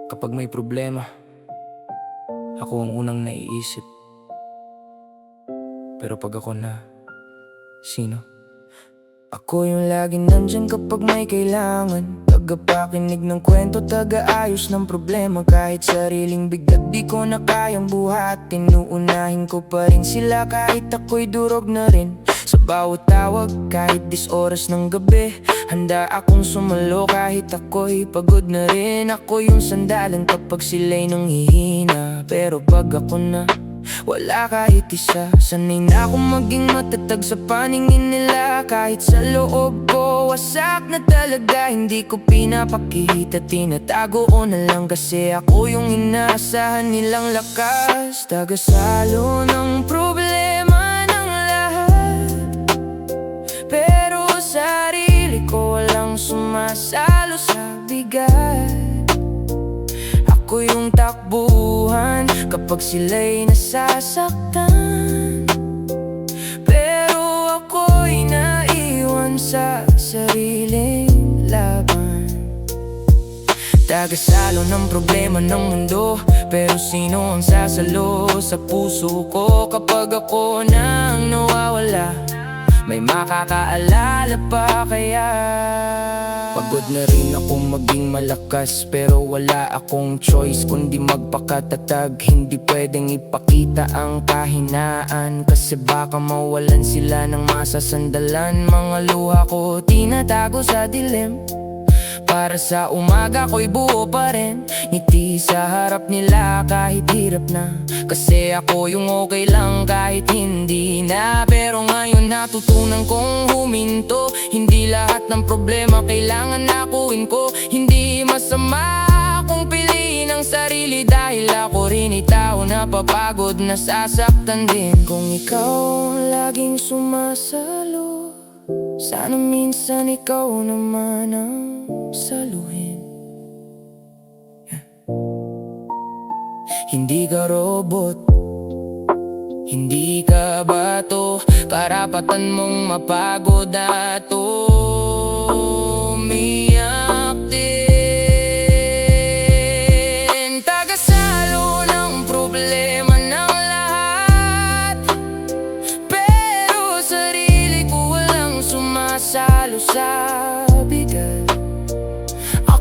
Kapag may problema, ako ang unang naiisip. Pero pag ako na, sino? Ako yung laging nandyan kapag may kailangan, tagapakinig ng kwento, taga-ayos ng problema. Kahit sariling bigat di ko na kayang buhatin, uunahin ko pa rin sila kahit ako'y durog na rin. Sa bawat tawag, kahit 10 oras ng gabi, handa akong sumalo kahit ako'y pagod na rin. Ako yung sandalan kapag sila'y nanghihina, pero pag ako na, wala kahit isa. Sanay na akong maging matatag sa paningin nila, kahit sa loob ko wasak na talaga. Hindi ko pinapakita, tinatago ko na lang, kasi ako yung inaasahan nilang lakas. Tagasalo ng problema ng lahat, pero sarili ko walang sumasalo sa bigat. Ako yung takbuhan kapag sila'y nasasaktan, pero ako'y naiwan sa sariling laban. Tagasalo ng problema ng mundo, pero sino ang sasalo sa puso ko kapag ako nang nawawala? May makakaalala pa kaya? Pagod na rin akong maging malakas, pero wala akong choice kundi magpakatatag. Hindi pwedeng ipakita ang kahinaan, kasi baka mawalan sila ng masasandalan. Mga luha ko tinatago sa dilim, para sa umaga ko'y buo pa rin. Ngiti sa harap nila kahit hirap na, kasi ako yung okay lang kahit hindi na. Pero ngayon natutunan kong huminto, hindi lahat ng problema kailangan nakuhin ko. Hindi masama kung piliin ang sarili, dahil ako rin tao na papagod, nasasaktan din. Kung ikaw ang laging sumasalo, sana minsan ikaw naman ang saluhin. Hindi ka robot, hindi ka bato, karapatan mong mapagod at umiyak din. Tagasalo ng problema ng lahat, pero sarili ko walang sumasalo sa bigat.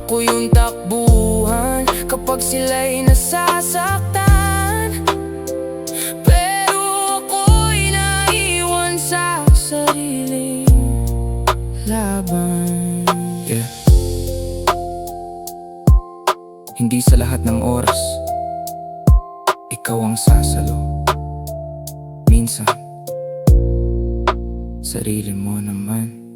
Ako yung takbuhan kapag sila'y nasasaktan, pero ako'y naiwan sa sariling laban. Hindi sa lahat ng oras ikaw ang sasalo. Minsan, sarili mo naman.